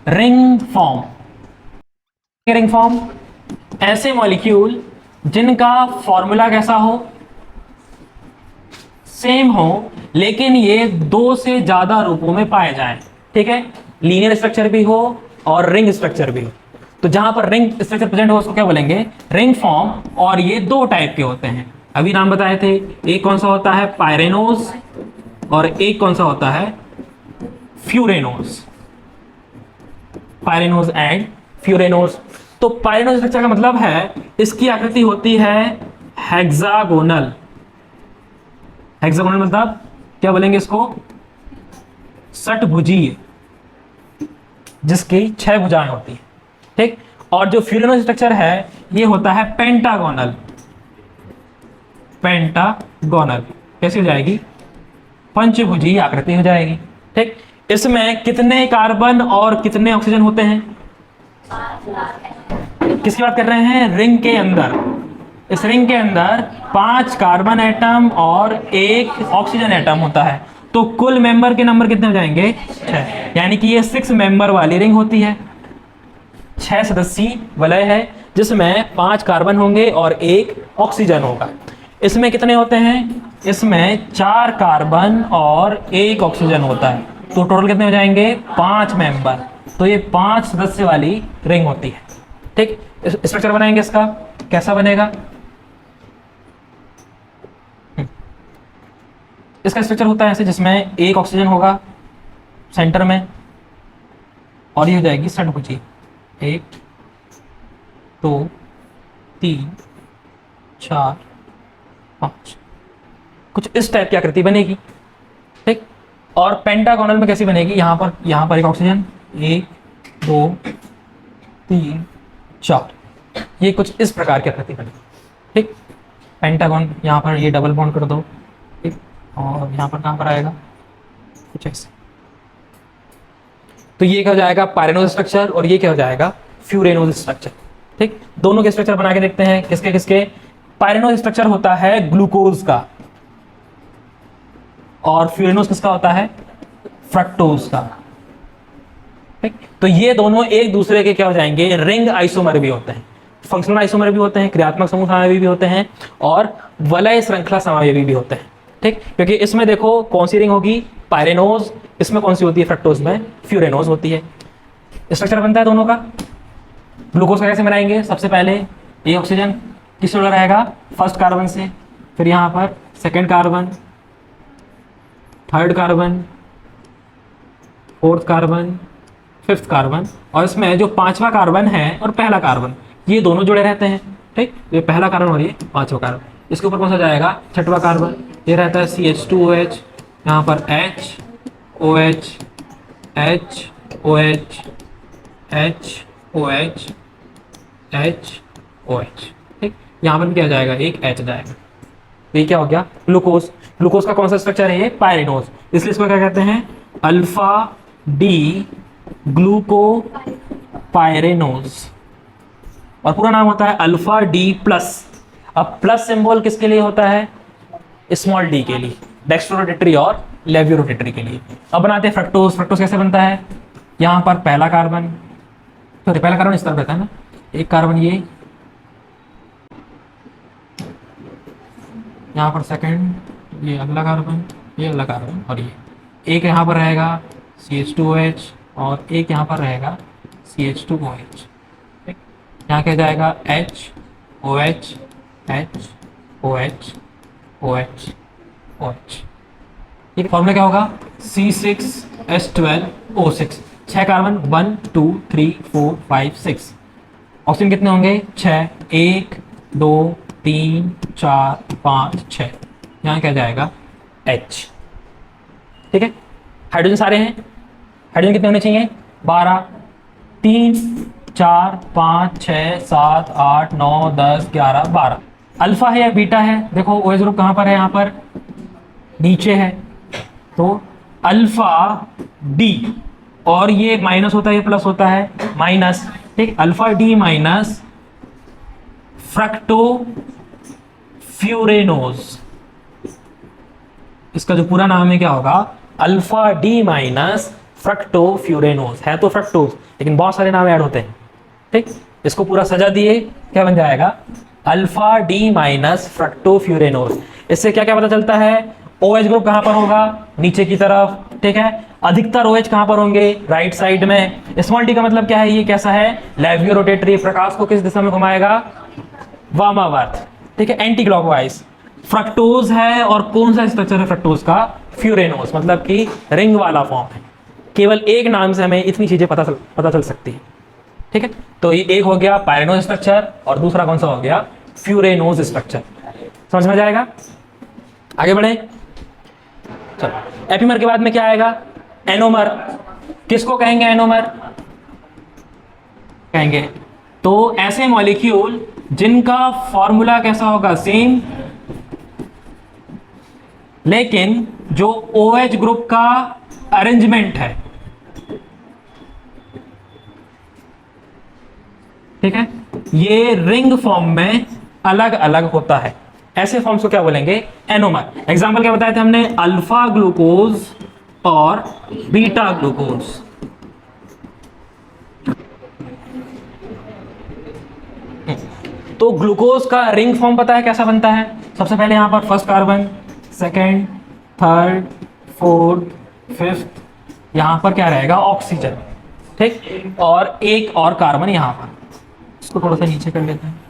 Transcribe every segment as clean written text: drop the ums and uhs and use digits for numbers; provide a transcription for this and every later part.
Ring form. Ring form ऐसे molecule जिनका formula कैसा हो, सेम हो, लेकिन ये दो से ज्यादा रूपों में पाए जाएं। ठीक है, लीनियर स्ट्रक्चर भी हो और रिंग स्ट्रक्चर भी हो। तो जहां पर रिंग स्ट्रक्चर प्रेजेंट हो उसको क्या बोलेंगे, रिंग फॉर्म। और ये दो टाइप के होते हैं, अभी नाम बताए थे। एक कौन सा होता है, पायरेनोज, और एक कौन सा होता है, फ्यूरेनोज। Pyranose and फ्यूरेनोज। तो पायरेनोज स्ट्रक्चर का मतलब है इसकी आकृति होती है हेक्सागोनल। हेक्सागोनल मतलब क्या बोलेंगे इसको, षटभुजीय, जिसकी 6 भुजाएं होती है। ठीक, और जो फ्यूरेनोज स्ट्रक्चर है ये होता है पेंटागोनल। पेंटागोनल कैसी हो जाएगी, पंचभुजीय आकृति हो जाएगी। ठीक, इसमें कितने कार्बन और कितने ऑक्सीजन होते हैं, किसकी बात कर रहे हैं, रिंग के अंदर। इस रिंग के अंदर 5 कार्बन एटम और 1 ऑक्सीजन एटम होता है। तो कुल मेंबर के नंबर कितने हो जाएंगे, 6। यानी कि ये 6 मेंबर वाली रिंग होती है, 6 सदस्यीय वलय है, जिसमें 5 कार्बन होंगे और 1 ऑक्सीजन होगा। इसमें कितने होते हैं, इसमें 4 कार्बन और 1 ऑक्सीजन होता है। तो टोटल कितने हो जाएंगे, 5 मेंबर। तो ये 5 सदस्य वाली रिंग होती है। ठीक, स्ट्रक्चर बनाएंगे इसका, कैसा बनेगा, इसका स्ट्रक्चर होता है ऐसे, जिसमें 1 ऑक्सीजन होगा सेंटर में, और ये हो जाएगी षटभुजी, 1 2 3 4 5, कुछ इस टाइप की आकृति बनेगी। ठीक, और पेंटागोनल में कैसी बनेगी, यहाँ पर 1 ऑक्सीजन, 1 2 3 4, ये कुछ इस प्रकार की आकृति बनेगी। ठीक, पेंटागन, यहाँ पर ये डबल बॉन्ड कर दो। ठीक, और यहाँ पर कहाँ पर आएगा, कुछ ऐसे। तो ये क्या हो जाएगा, पायरेनोज स्ट्रक्चर, और ये क्या हो जाएगा, फ्यूरेनोज स्ट्रक्चर। ठीक, दोनों के स्ट्रक्चर बना के देखते हैं, किसके किसके। पायरेनोज स्ट्रक्चर होता है ग्लूकोज का, और फ्यूरेनोज किसका होता है, फ्रक्टोज का। ठीक, तो ये दोनों एक दूसरे के क्या हो जाएंगे, रिंग आइसोमर भी होते हैं, फंक्शनल आइसोमर भी होते हैं, क्रियात्मक समूह समावेशी भी होते हैं, और वलय श्रृंखला समावेशी भी होते हैं। ठीक, क्योंकि इसमें देखो कौन सी रिंग होगी, पायरेनोज, इसमें कौन सी होती है, फ्रक्टोज में फ्यूरेनोज होती है। स्ट्रक्चर बनता है दोनों का। ग्लूकोज का कैसे बनाएंगे, सबसे पहले ये ऑक्सीजन किस जुड़ा रहेगा, फर्स्ट कार्बन से, फिर यहाँ पर second carbon, third carbon, fourth carbon, fifth carbon, और इसमें जो 5वां कार्बन है और पहला कार्बन, ये दोनों जुड़े रहते हैं। ठीक, ये पहला कार्बन और ये 5वां कार्बन। इसके ऊपर कौन सा जाएगा, 6वां कार्बन, ये रहता है CH2OH, यहाँ पर HOH HOH HOH HOH। ठीक, यहाँ पर क्या जाएगा, एक H जाएगा। तो ये क्या हो गया, ग्लूकोज। ग्लूकोज का कौन सा स्ट्रक्चर है, ये पायरेनोज, इसलिए इसको क्या कहते हैं, अल्फा डी ग्लूको पायरेनोज, और पूरा नाम होता है अल्फा डी प्लस। अब प्लस सिंबल किसके लिए होता है, स्मॉल डी के लिए, डेक्स्ट्रोरोटेटरी और लेवियोरोटेटरी के लिए। अब बनाते हैं फ्रक्टोज। फ्रक्टोज कैसे बनता है, यहाँ पर पहला कार्बन, तो पहला कार्बन इस तरफ रहता है ना, एक कार्बन ये, यहाँ पर सेकंड, ये अगला कार्बन, ये अगला कार्बन, और ये एक यहाँ पर रहेगा CH2OH, और एक यहाँ पर रहेगा CH2OH। ठीक, यहाँ क्या जाएगा, HOH HOH OH OH। ये फॉर्मूला क्या होगा, C6H12O6। 6 कार्बन, 1 2 3 4 5 6। ऑक्सीजन कितने होंगे, 6, 1 2 3 4 5 6। यहाँ क्या जाएगा, H। ठीक है, हाइड्रोजन सारे हैं, हाइड्रोजन कितने होने चाहिए, 12, 3 4 5 6 7 8 9 10 11 12। अल्फा है या बीटा है, देखो OH ग्रुप कहाँ पर है, यहाँ पर नीचे है, तो अल्फा डी, और ये माइनस होता है, ये प्लस होता है, माइनस। ठीक, अल्फा डी माइनस फ्रक्टो फ्यूरेनोज, इसका जो पूरा नाम है क्या होगा, अल्फा डी माइनस फ्रक्टोफ्यूरेनोज है तो फ्रक्टोज, लेकिन बहुत सारे नाम ऐड होते हैं। ठीक, इसको पूरा सजा दिए, क्या बन जाएगा, अल्फा डी माइनस फ्रक्टोफ्यूरेनोज। इससे क्या क्या पता चलता है, OH ग्रुप कहां पर होगा, नीचे की तरफ। ठीक है, अधिकतर OH कहां पर होंगे, राइट साइड में। स्मॉल टी का मतलब क्या है, ये कैसा है, लेवियो रोटेटरी, प्रकाश को किस दिशा में घुमाएगा, वामावर्त। ठीक है, एंटी क्लॉकवाइज। फ्रक्टोज है और कौन सा स्ट्रक्चर है फ्रक्टोज का, फ्यूरेनोज, मतलब कि रिंग वाला फॉर्म है। केवल एक नाम से हमें इतनी चीजें पता चल सकती है। ठीक है, तो ये एक हो गया पायरेनोज स्ट्रक्चर और दूसरा कौन सा हो गया, फ्यूरेनोज स्ट्रक्चर। समझ में जाएगा, आगे बढ़े। चलो, एपीमर के बाद में क्या आएगा, एनोमर। किसको कहेंगे एनोमर, कहेंगे तो ऐसे मॉलिक्यूल जिनका फॉर्मूला कैसा होगा, सेम, लेकिन जो OH ग्रुप का अरेंजमेंट है, ठीक है, ये रिंग फॉर्म में अलग अलग होता है। ऐसे फॉर्म्स को क्या बोलेंगे, एनोमर। एग्जांपल क्या बताए थे हमने, अल्फा ग्लूकोज और बीटा ग्लूकोज। तो ग्लूकोज का रिंग फॉर्म पता है कैसा बनता है, सबसे पहले यहां पर first carbon, second, third, fourth, fifth, यहां पर क्या रहेगा, ऑक्सीजन। ठीक, और एक और कार्बन यहां पर, इसको थोड़ा सा नीचे कर लेते हैं।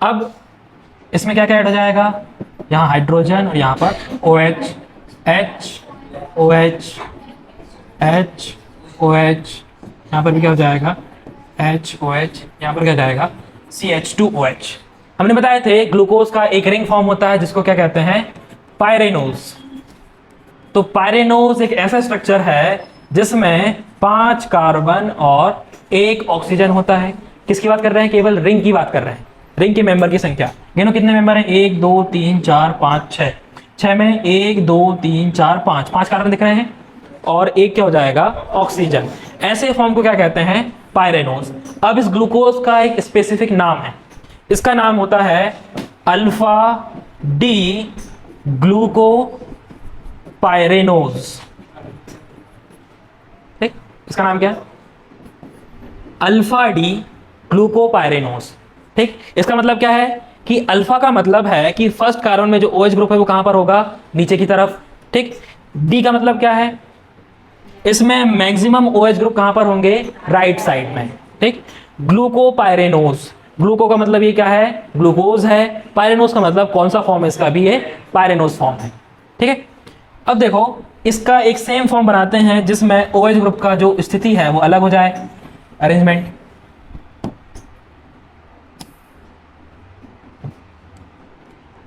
अब इसमें क्या क्या ऐड हो जाएगा, यहाँ हाइड्रोजन और यहाँ पर OH, H, OH, H, OH, यहाँ पर भी क्या हो जाएगा, H, OH, यहाँ पर क्या जाएगा, CH2OH। हमने बताए थे ग्लूकोज का एक रिंग फॉर्म होता है जिसको क्या कहते हैं, पायरेनोज। तो पायरेनोज एक ऐसा स्ट्रक्चर है जिसमें 5 कार्बन और 1 ऑक्सीजन होता है। किसकी बात कर रहे हैं, केवल रिंग की बात कर रहे हैं। रिंग के मेंबर की संख्या गिनो, कितने मेंबर हैं, 1 2 3 4 5 6। 6 में 1 2 3 4 5, 5 कार्बन दिख रहे हैं और एक क्या हो जाएगा, ऑक्सीजन। ऐसे फॉर्म को क्या कहते हैं, पायरेनोज। अब इस ग्लूकोज का एक स्पेसिफिक नाम है, इसका नाम होता है अल्फा डी ग्लूको पायरेनोज। ठीक, इसका नाम क्या है, अल्फा डी ग्लूकोपायरेनोज। ठीक, इसका मतलब क्या है कि अल्फा का मतलब है कि फर्स्ट कार्बन में जो OH ग्रुप है वो कहां पर होगा, नीचे की तरफ। ठीक, डी का मतलब क्या है, इसमें मैक्सिमम OH ग्रुप कहां पर होंगे, राइट साइड में। ठीक, ग्लूकोपायरेनोज, ग्लूको का मतलब ये क्या है, ग्लूकोज है। पायरेनोज का मतलब कौन सा फॉर्म है इसका, भी ये पायरेनोज फॉर्म है। ठीक है, अब देखो इसका एक सेम फॉर्म बनाते हैं जिसमें OH ग्रुप का जो स्थिति है वो अलग हो जाए, अरेंजमेंट।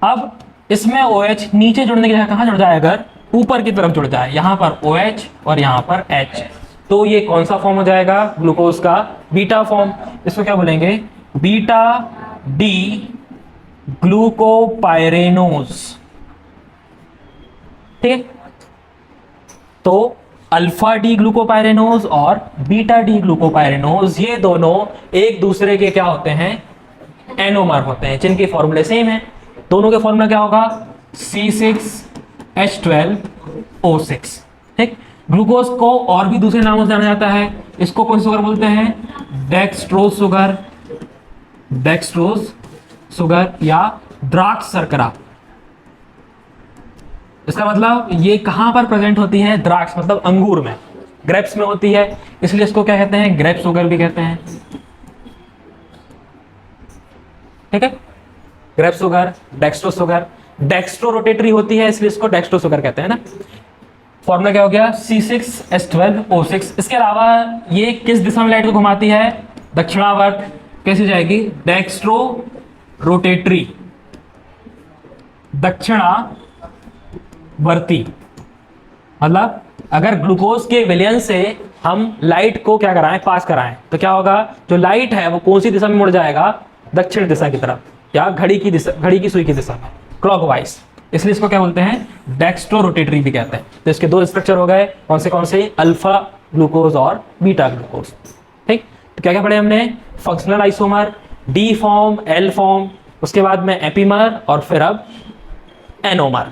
अब इसमें OH नीचे जुड़ने की जगह कहां जुड़ जाए, अगर ऊपर की तरफ जुड़ जाए, यहां पर OH और यहां पर H, तो ये कौन सा फॉर्म हो जाएगा, ग्लूकोज का बीटा फॉर्म। इसको क्या बोलेंगे, बीटा डी ग्लूकोपायरेनोज। ठीक है, तो अल्फा डी ग्लूकोपायरेनोज और बीटा डी ग्लूकोपायरेनोज, ये दोनों एक दूसरे के क्या होते हैं, एनोमर होते हैं, जिनके फॉर्मूले सेम है। दोनों के फॉर्मूला क्या होगा, C6H12O6। ठीक, ग्लूकोज को और भी दूसरे नामों से जाना जाता है, इसको कौन सी शुगर बोलते हैं, डेक्सट्रोज शुगर, डेक्सट्रोज शुगर या द्राक्ष शर्करा। इसका मतलब ये कहां पर प्रेजेंट होती है, द्राक्ष मतलब अंगूर में, ग्रेप्स में होती है, इसलिए इसको क्या कहते हैं, ग्रेप शुगर भी कहते हैं। ठीक है, grape sugar, dextro sugar, dextro rotatory होती है इसलिए इसको डेक्स्ट्रो शुगर कहते हैं ना। फॉर्मूला क्या हो गया, C6H12O6। इसके अलावा ये किस दिशा में लाइट को घुमाती है, दक्षिणावर्त। कैसे जाएगी, डेक्स्ट्रो रोटेटरी, दक्षिणावर्ती। मतलब अगर ग्लूकोज के विलयन से हम लाइट को क्या कराएं, पास कराएं, तो क्या होगा, जो लाइट है वो कौन सी दिशा में मुड़ जाएगा, दक्षिण दिशा की तरफ, या घड़ी की दिशा, घड़ी की सुई की दिशा में, क्लॉकवाइज। इसलिए इसको क्या बोलते हैं, डेक्स्ट्रो रोटेटरी भी कहते हैं। तो इसके दो स्ट्रक्चर हो गए, कौन से, अल्फा ग्लूकोज और बीटा ग्लूकोज। ठीक, तो क्या क्या पढ़े हमने, functional isomer, D form, L form, उसके बाद में एपीमर और फिर अब एनोमर।